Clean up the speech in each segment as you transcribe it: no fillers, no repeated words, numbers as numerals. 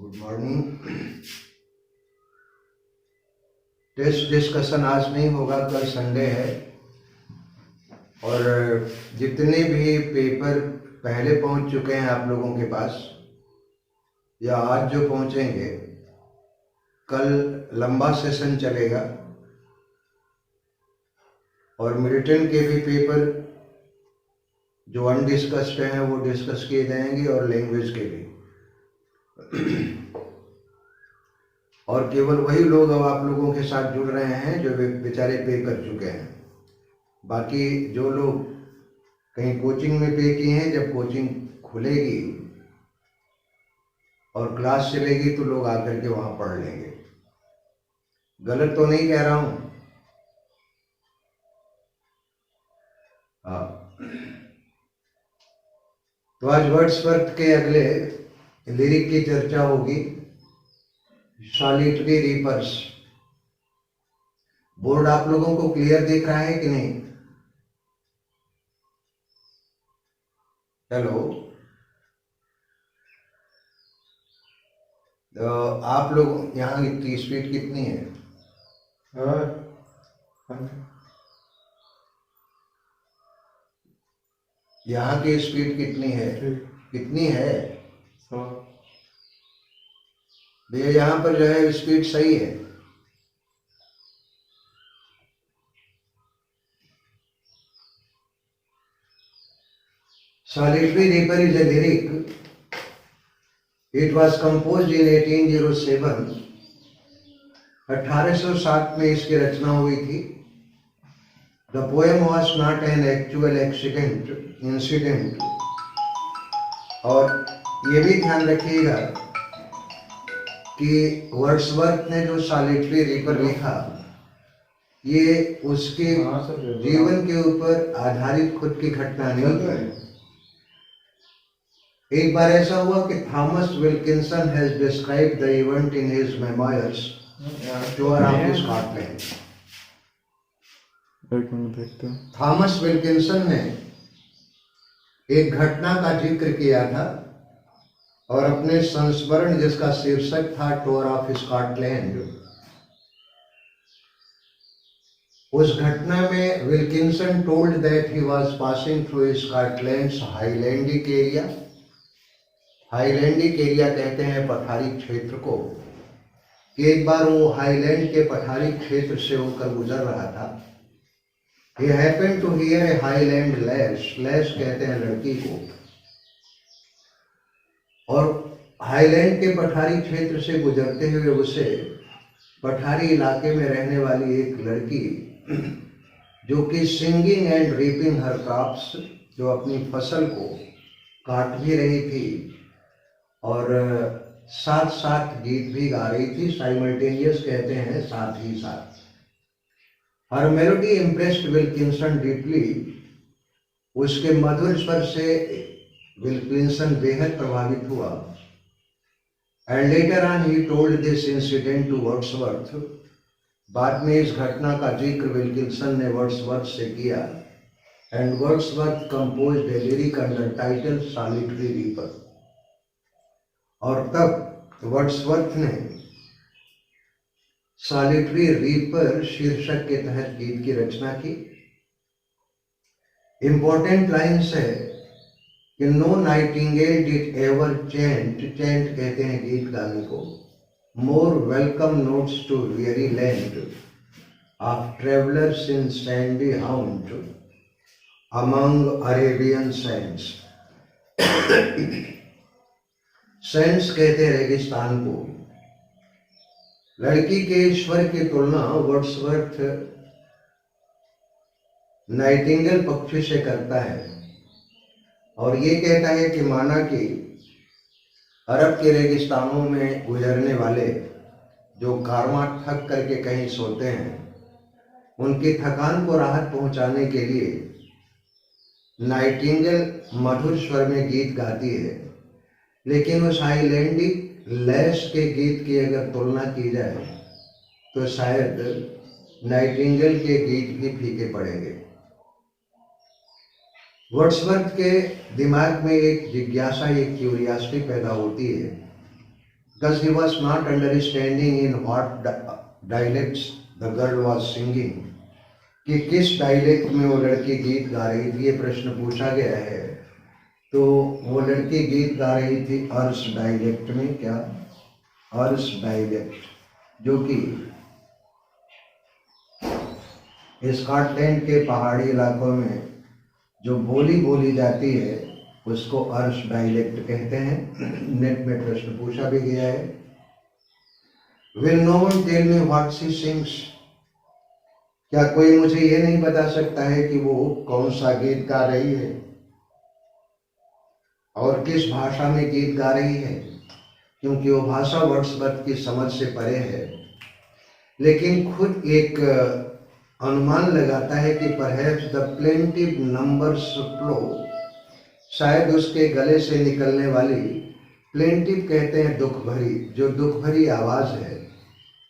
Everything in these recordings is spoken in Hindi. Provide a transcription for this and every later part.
Good morning. टेस्ट डिस्कशन आज नहीं होगा, कल संडे है और जितने भी पेपर पहले पहुंच चुके हैं आप लोगों के पास या आज जो पहुंचेंगे, कल लंबा सेशन चलेगा और मिलिटेंट के भी पेपर जो अनडिस्कस्ड हैं वो डिस्कस किए जाएंगे और लैंग्वेज के भी। और केवल वही लोग अब आप लोगों के साथ जुड़ रहे हैं जो बेचारे पे कर चुके हैं। बाकी जो लोग कहीं कोचिंग में पे किए हैं, जब कोचिंग खुलेगी और क्लास चलेगी तो लोग आकर के वहाँ पढ़ लेंगे। गलत तो नहीं कह रहा हूँ? हाँ। तो आज वर्ड्सवर्थ के अगले लिरिक की चर्चा होगी, सॉलिटरी रीपर्स। बोर्ड आप लोगों को क्लियर दिख रहा है कि नहीं? हेलो, तो आप लोग यहाँ की स्पीड कितनी है? यहाँ की स्पीड कितनी है? कितनी है भैया? यहाँ पर जो है स्पीड सही है। Solitary Reaper is a lyric. It was composed in 1807. 1807 में इसकी रचना हुई थी। The poem was not an actual incident. और ये भी ध्यान रखिएगा कि वर्ड्सवर्थ ने जो सॉलिटरी रीपर लिखा, ये उसके जीवन के ऊपर आधारित खुद की घटना नहीं है। एक बार ऐसा हुआ कि Thomas Wilkinson has described the event in his memoirs tour of Scotland. Thomas Wilkinson ने एक घटना का जिक्र किया था और अपने संस्मरण जिसका शीर्षक था टूर ऑफ स्कॉटलैंड, उस घटना में Wilkinson told that he was passing through Scotland's highlandic area. Highlandic area कहते हैं पठारी क्षेत्र को। एक बार वो हाईलैंड के पठारी क्षेत्र से होकर गुजर रहा था। He happened to hear a highland lass. Lass कहते हैं लड़की को। और हाईलैंड के पठारी क्षेत्र से गुजरते हुए उसे पठारी इलाके में रहने वाली एक लड़की जो कि singing and reaping her crops, जो अपनी फसल को काट भी रही थी और साथ साथ गीत भी गा रही थी। साइमल्टेनियस कहते हैं साथ ही साथ। Her melody impressed Wilkinson deeply. उसके मधुर स्वर से विल्किंसन बेहद प्रभावित हुआ। And later on he told this incident to Wordsworth. बाद में इस घटना का जिक्र विल्किंसन ने वर्ड्सवर्थ से किया। And Wordsworth composed A lyric under title solitary reaper. और तब वर्ड्सवर्थ ने सॉलिटरी रीपर शीर्षक के तहत गीत की रचना की। इंपॉर्टेंट लाइन्स है कि no nightingale did ever chant, chant कहते हैं गीत गाने को, more welcome notes to weary land of travellers in sandy haunt among Arabian sands. Sands कहते हैं रेगिस्तान को। लड़की के स्वर की तुलना वर्ड्सवर्थ नाइटिंगेल पक्षी से करता है और ये कहता है कि माना कि अरब के रेगिस्तानों में गुजरने वाले जो कारवां थक करके कहीं सोते हैं, उनकी थकान को राहत पहुंचाने के लिए नाइटिंगेल मधुर स्वर में गीत गाती है। लेकिन उस हाईलैंडिक लैश के गीत की अगर तुलना की जाए तो शायद नाइटिंगेल के गीत भी फीके पड़ेंगे। वर्ड्सवर्थ के दिमाग में एक जिज्ञासा, एक क्यूरियोसिटी पैदा होती है। because he was not understanding in what dialects the girl was singing, कि किस डायलेक्ट में वो लड़की गीत गा रही थी, ये प्रश्न पूछा गया है। तो वो लड़की गीत गा रही थी अर्स डायलेक्ट में। क्या? अर्स डायलेक्ट, जो कि स्कॉटलैंड के पहाड़ी इलाकों में जो बोली बोली जाती है उसको अर्स डायलेक्ट कहते हैं। नेट में प्रश्न पूछा भी गया है, will no one tell me what she sings? क्या कोई मुझे ये नहीं बता सकता है कि वो कौन सा गीत गा रही है और किस भाषा में गीत गा रही है, क्योंकि वो भाषा वर्ड्सवर्थ की समझ से परे है। लेकिन खुद एक अनुमान लगाता है कि perhaps the plaintiff numbers flow, शायद उसके गले से निकलने वाली, प्लेंटिव कहते हैं दुख भरी, जो दुख भरी आवाज है,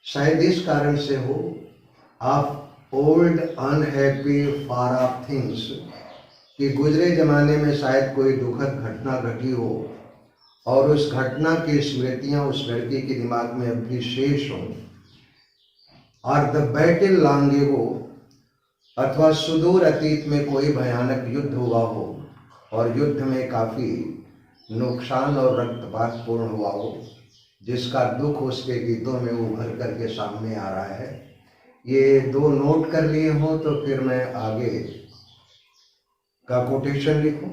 शायद इस कारण से हो, of old unhappy far of things, कि गुजरे जमाने में शायद कोई दुखद घटना घटी हो और उस घटना की स्मृतियां उस लड़की के दिमाग में अब भी शेष हों, और द बैटल लॉन्ग एगो, अथवा सुदूर अतीत में कोई भयानक युद्ध हुआ हो और युद्ध में काफी नुकसान और रक्तपात पूर्ण हुआ हो, जिसका दुख उसके गीतों में उभर करके सामने आ रहा है। ये दो नोट कर लिए हो तो फिर मैं आगे का कोटेशन लिखूं।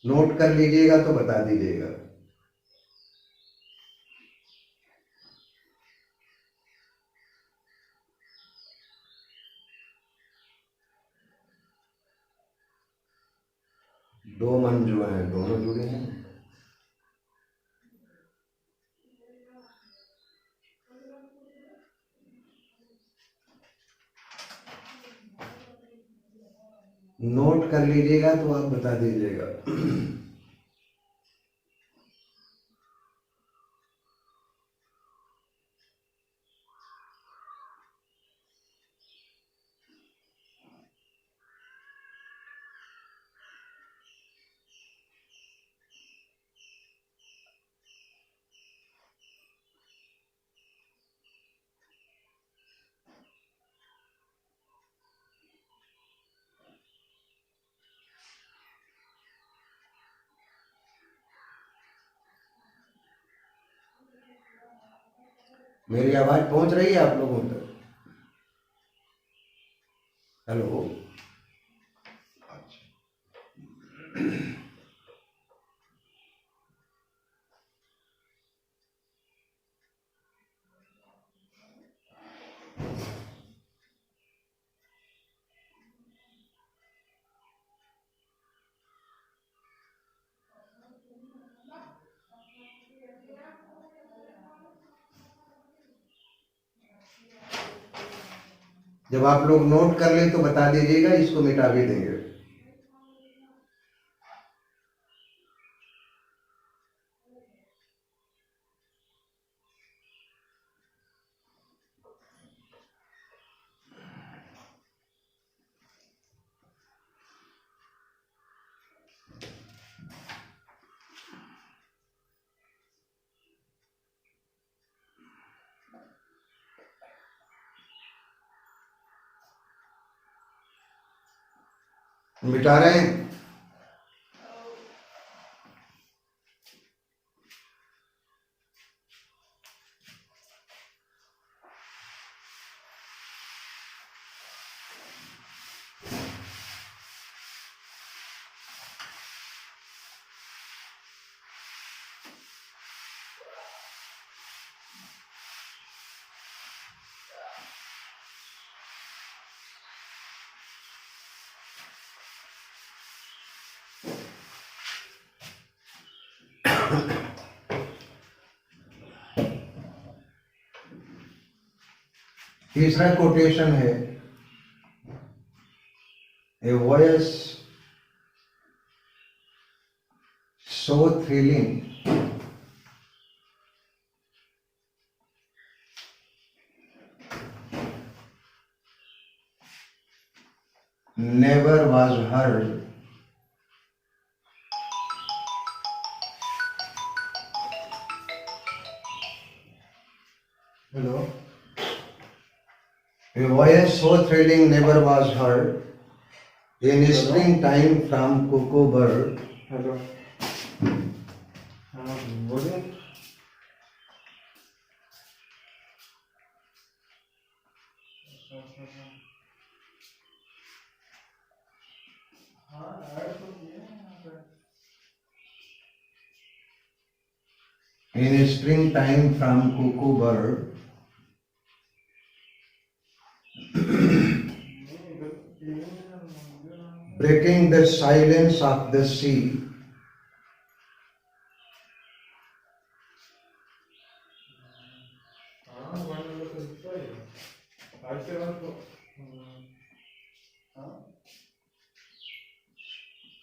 नोट कर लीजिएगा तो बता दीजिएगा। दो मन जो है दोनों जुड़े हैं। नोट कर लीजिएगा तो आप बता दीजिएगा। मेरी आवाज पहुंच रही है आप लोगों तक? हेलो? जब आप लोग नोट कर ले तो बता दीजिएगा, इसको मिटा भी देंगे। मिटा रहे हैं। तीसरा कोटेशन है, a voice so thrilling never was heard A voice so thrilling never was heard in springtime from cuckoo bird. Hello हाँ बोलिए हाँ ऐड तो किए हैं यहाँ पे In springtime from cuckoo bird, breaking the silence of the sea, हाँ वन नंबर तो दिखता ही है आज के बाद तो हाँ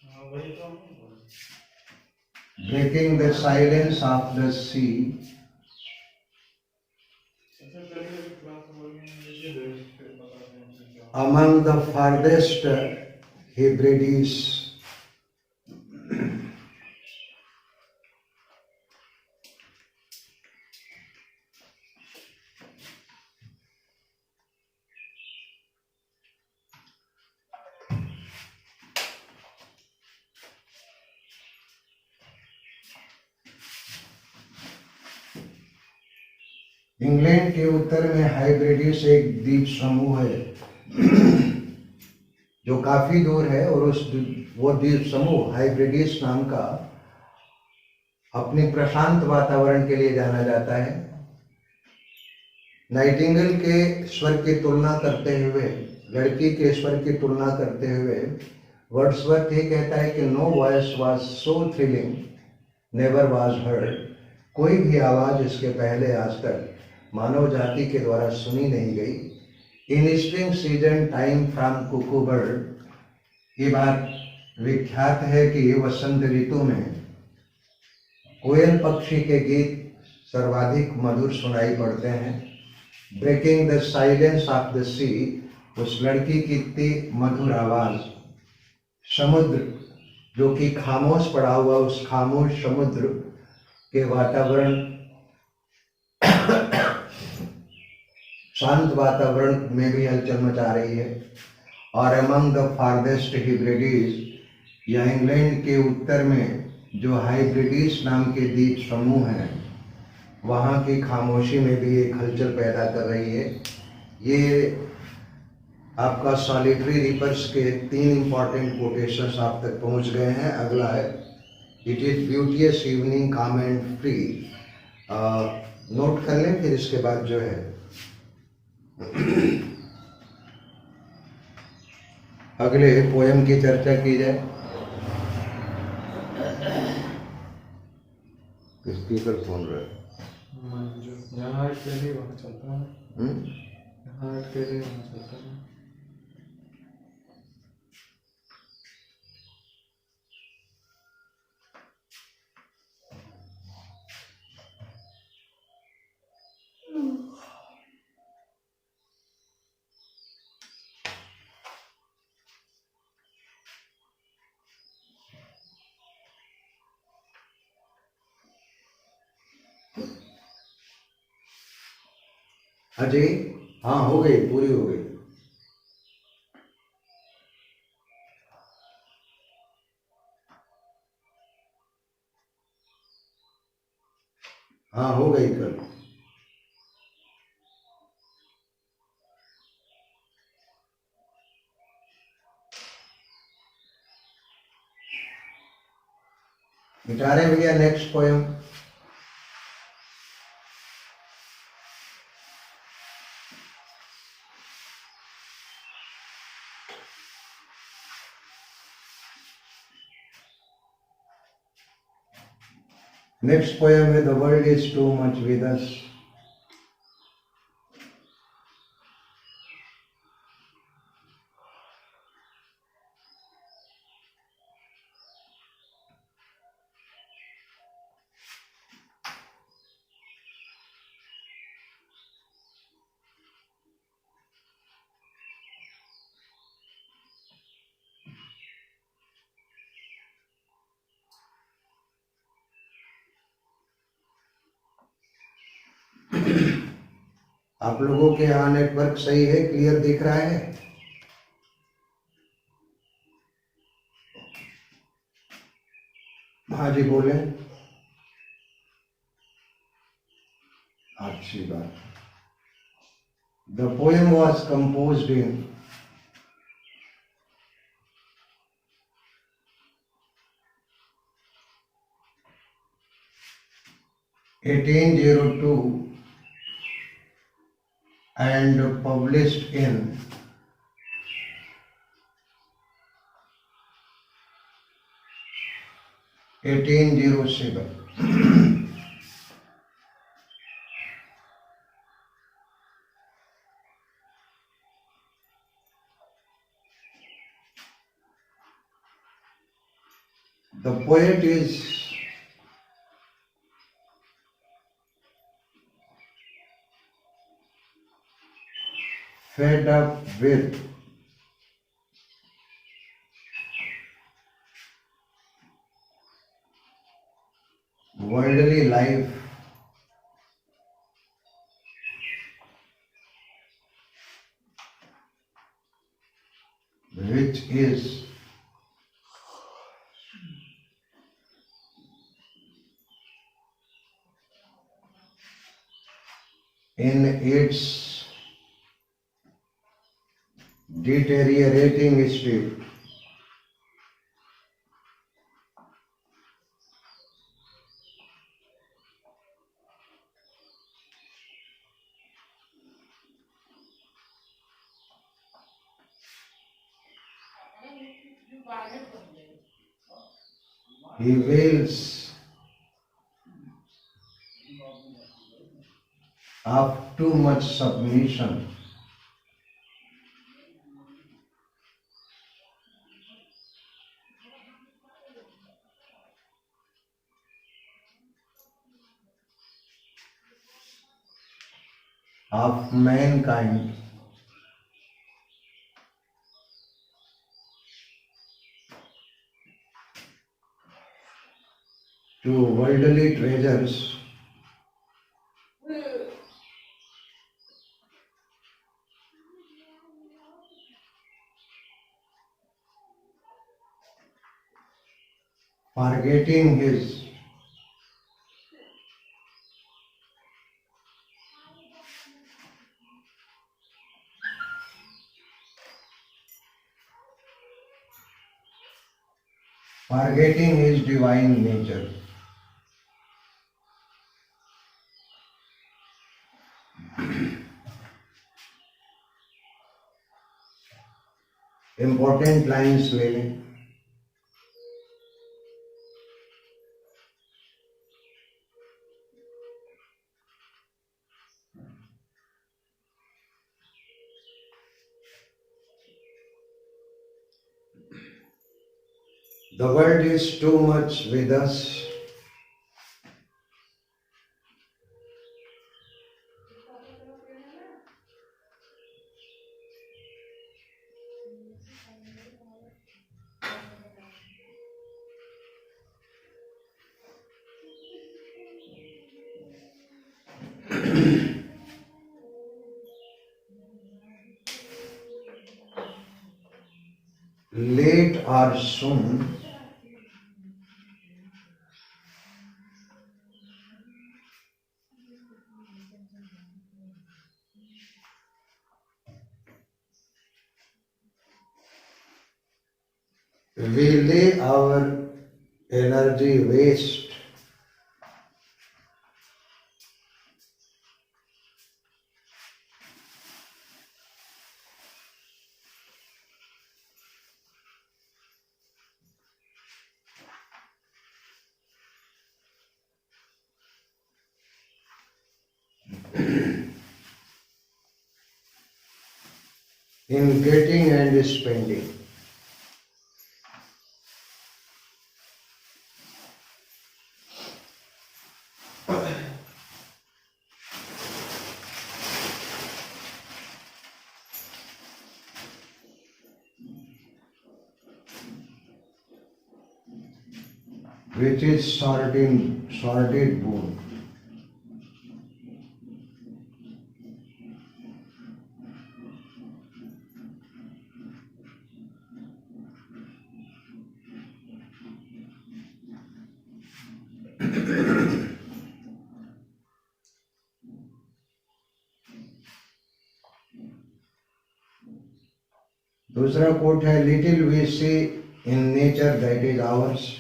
हाँ वही तो हम बोल breaking the silence of the sea, अच्छा चलिए अभी क्लास बोलने लीजिए देश फिर बताते हैं कि क्या among the farthest Hebrides, England के उत्तर में हाइब्रिडिस एक द्वीप समूह है जो काफी दूर है, और वो द्वीप समूह हाइब्रिडिस नाम का अपने प्रशांत वातावरण के लिए जाना जाता है। नाइटिंगेल के स्वर की तुलना करते हुए, लड़की के स्वर की तुलना करते हुए वर्ड्सवर्थ ये कहता है कि no voice was so thrilling never was heard, कोई भी आवाज इसके पहले आज तक मानव जाति के द्वारा सुनी नहीं गई। इन spring season time from Kuku bird, ये बात विख्यात है कि वसंत ऋतु में कोयल पक्षी के गीत सर्वाधिक मधुर सुनाई पड़ते हैं। Breaking the silence of the sea, उस लड़की की इतनी मधुर आवाज समुद्र जो कि खामोश पड़ा हुआ, उस खामोश समुद्र के वातावरण शांत वातावरण में भी हलचल मचा रही है। और अमंग द फारदेस्ट हिब्रिडीज, या इंग्लैंड के उत्तर में जो हाइब्रिडीज नाम के द्वीप समूह हैं, वहाँ की खामोशी में भी एक हलचल पैदा कर रही है। ये आपका सॉलिटरी रीपर्स के 3 इंपॉर्टेंट कोटेशंस आप तक पहुँच गए हैं। अगला है इट इज ब्यूटियस इवनिंग काम एंड फ्री, नोट कर लें, फिर इसके बाद जो है अगले पोयम की चर्चा की जाए। स्पीकर फोन रहा है, मंजू यहाँ अटके नहीं वहाँ चलता है यहाँ अटके नहीं वहाँ चलता है अजय, हाँ हो गई, पूरी हो गई। हाँ हो गई कल। मिटा रहे भैया नेक्स्ट पोयम। नेक्स्ट पोयम है the world is too much with us. आप लोगों के यहाँ नेटवर्क सही है, क्लियर दिख रहा है? हाँ जी बोले। अच्छी बात। The poem was composed in 1802 and published in 1807. The poet is fed up with worldly life, which is in its deteriorating state. He wails of too much submission, of mankind to worldly treasures, forgetting his divine nature. Important lines ले लें। The world is too much with us. Late or soon, we lay our energy waste in getting and spending. Which is sordid boon. दूसरा कोट है, little we see in nature that is ours.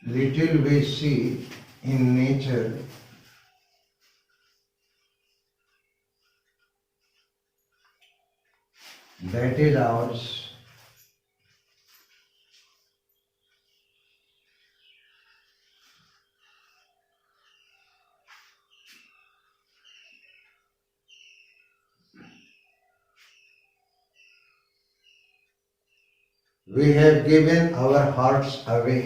Little we see in nature that is ours. We have given our hearts away.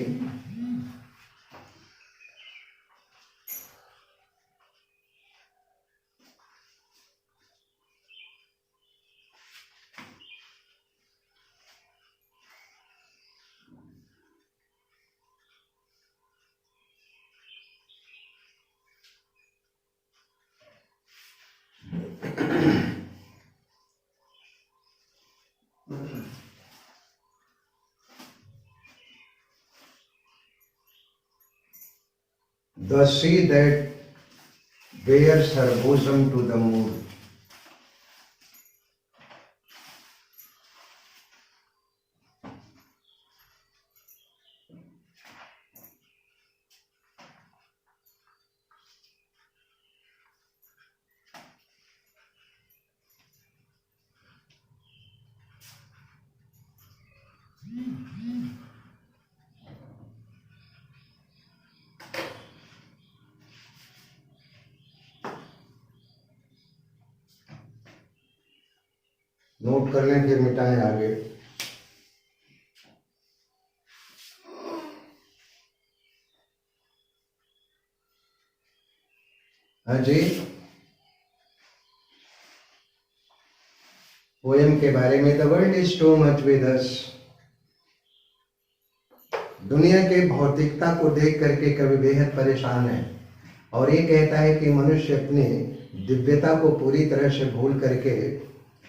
The sea that bears her bosom to the moon. Note कर लें, फिर मिटाएं आगे। हाँ जी, पोएम के बारे में, the world is too much with us. दुनिया के भौतिकता को देख करके कवि बेहद परेशान है और ये कहता है कि मनुष्य अपनी दिव्यता को पूरी तरह से भूल करके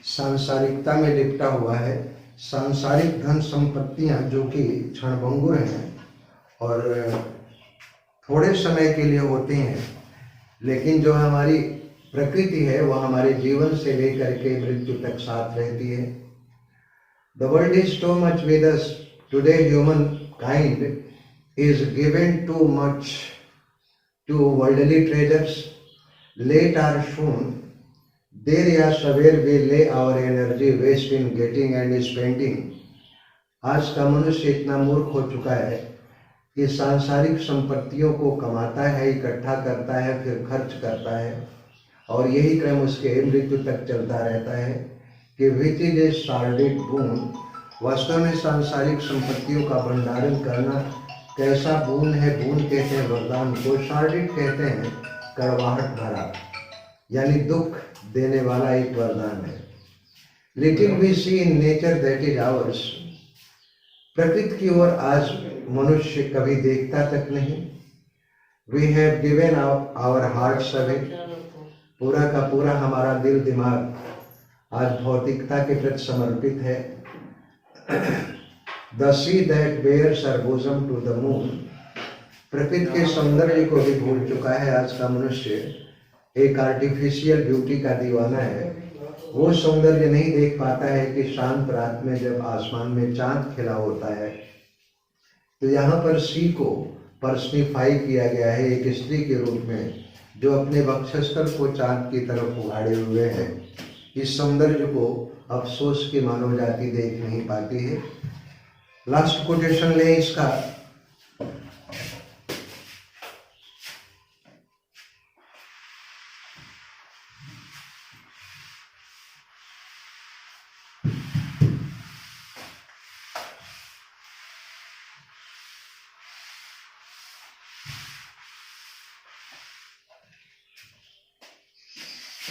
सांसारिकता में लिपटा हुआ है। सांसारिक धन संपत्तियां जो कि क्षणभंगुर हैं और थोड़े समय के लिए होती हैं, लेकिन जो हमारी प्रकृति है वह हमारे जीवन से लेकर के मृत्यु तक साथ रहती है। The world is too much with us today, human kind is given too much to worldly treasures. Late or soon, there या सवेर we lay our energy waste in getting and spending. आज का मनुष्य इतना मूर्ख हो चुका है कि सांसारिक संपत्तियों को कमाता है, इकट्ठा करता है, फिर खर्च करता है और यही क्रम उसके मृत्यु तक चलता रहता है कि विच इज ए सार्डिड बून। वास्तव में सांसारिक संपत्तियों का भंडारण करना कैसा बून है। बून कहते हैं वरदान को, शार्डिट कहते हैं कड़वाहट भरा, यानी दुख देने वाला एक वरदान है। Little we see in nature that is ours. प्रकृति की ओर आज मनुष्य कभी देखता तक नहीं। We have given our hearts away. पूरा का पूरा हमारा दिल दिमाग आज भौतिकता के प्रति समर्पित है। The sea that bears her bosom to the moon. प्रकृति के सौंदर्य को भी भूल चुका है आज का मनुष्य। एक आर्टिफिशियल ब्यूटी का दीवाना है। वो सौंदर्य नहीं देख पाता है कि शांत रात में जब आसमान में चांद खिला होता है। तो यहाँ पर सी को पर्सनिफाई किया गया है एक स्त्री के रूप में जो अपने वक्षस्थल को चांद की तरफ उगाड़े हुए है। इस सौंदर्य को अफसोस की मानव जाति देख नहीं पाती है। लास्ट कोटेशन ले इसका,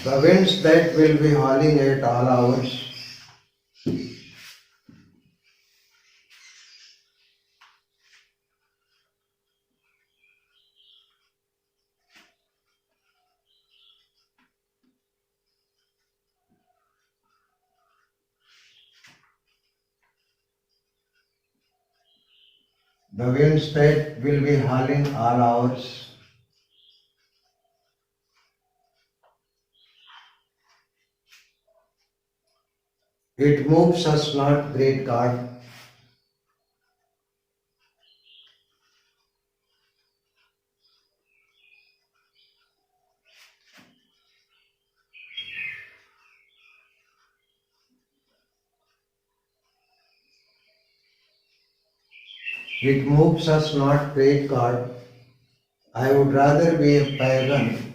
the winds that will be howling at all hours. The winds that will be howling all hours. It moves us not, great God. It moves us not, great God. I would rather be a pagan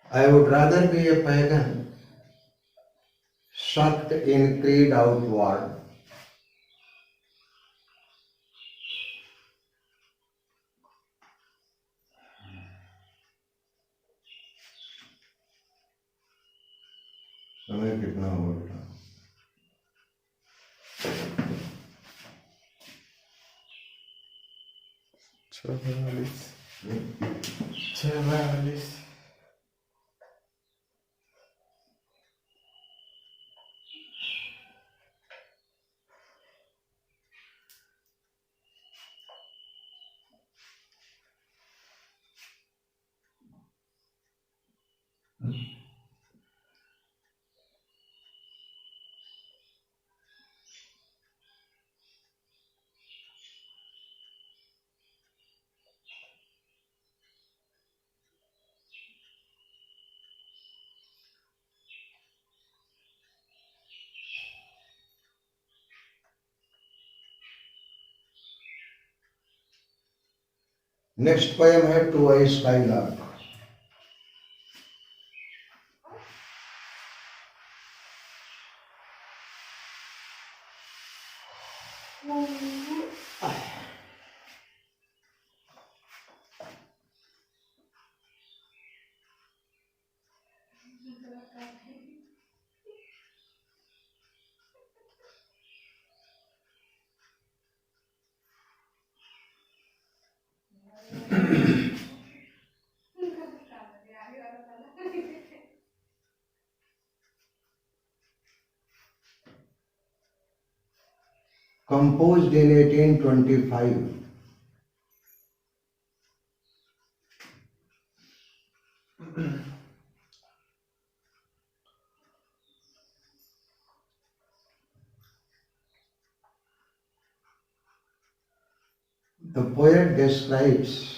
I would rather be a pagan, sucked in creed outward. समय कितना हो गया? 6:42 6:42 Next poem है To a Skylark. Composed in 1825. The poet describes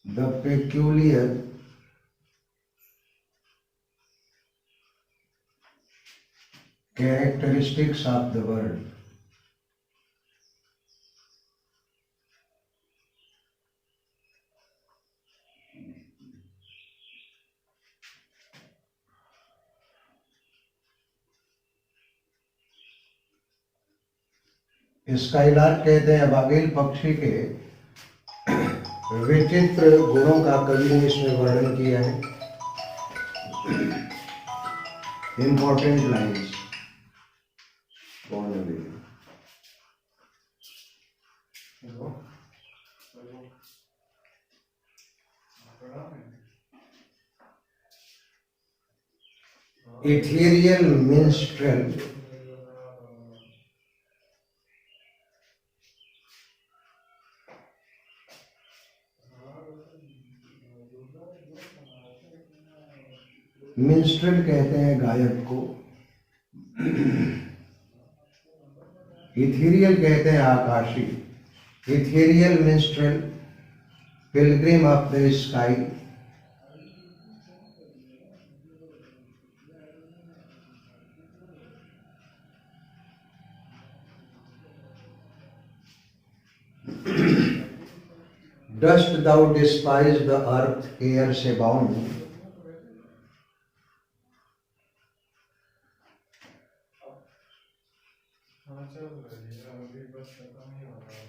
the peculiar characteristics of the world. स्काइलार्क कहते हैं बागेल पक्षी के विचित्र गुणों का कवि ने इसमें वर्णन किया है. Important lines. कौन है भैया? Ethereal minstrel मिंस्ट्रेल कहते हैं गायक को. इथेरियल कहते हैं आकाशी. Ethereal minstrel, pilgrim of the sky. Dost thou despise the earth, air से bound? चल रही है अभी, बस खत्म ही हो रहा है.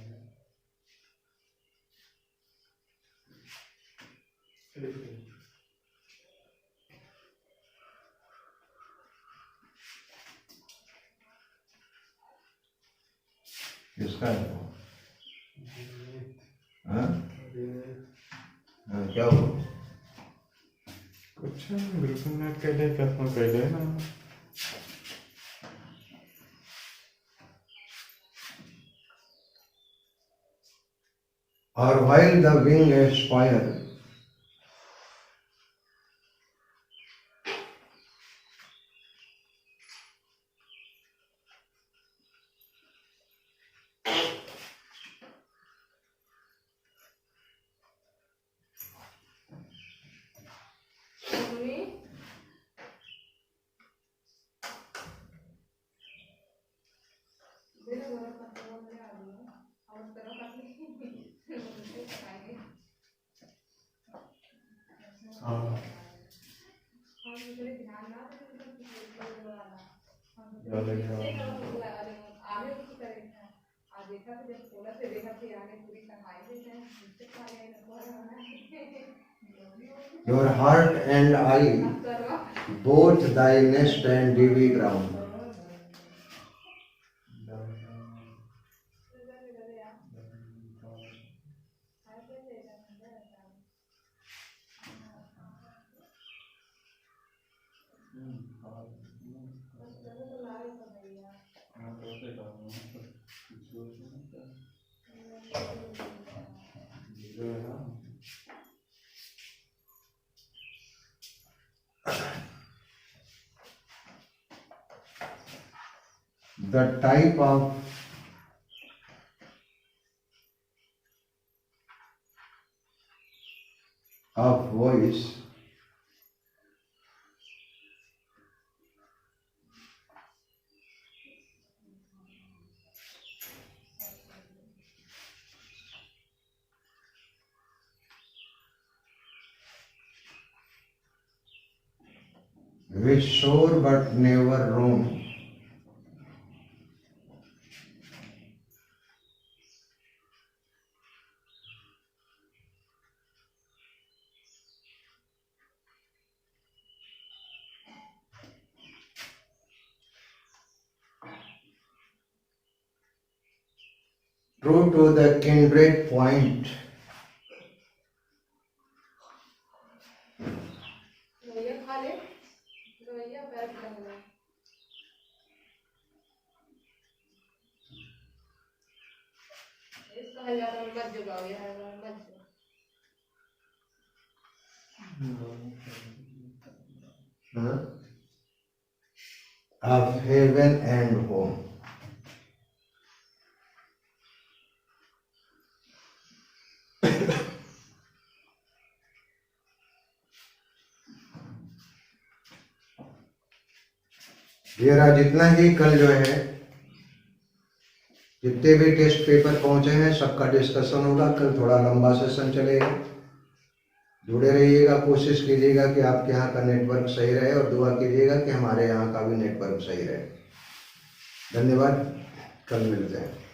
किसका है वो? हाँ? हाँ, क्या हुआ? कुछ बिल्कुल नेट कर ले क्या फोन कर ले ना Or while the wing aspire, हाँ your heart and I, both thy nest and dewy ground. The type of voice which soar but never roam. True to the kindred point, of heaven and home. मेरा जितना ही कल जो है जितने भी टेस्ट पेपर पहुंचे हैं सबका डिस्कशन होगा। कल थोड़ा लंबा सेशन चलेगा, जुड़े रहिएगा। कोशिश कीजिएगा कि आपके यहाँ का नेटवर्क सही रहे और दुआ कीजिएगा कि हमारे यहाँ का भी नेटवर्क सही रहे। धन्यवाद, कल मिलते हैं।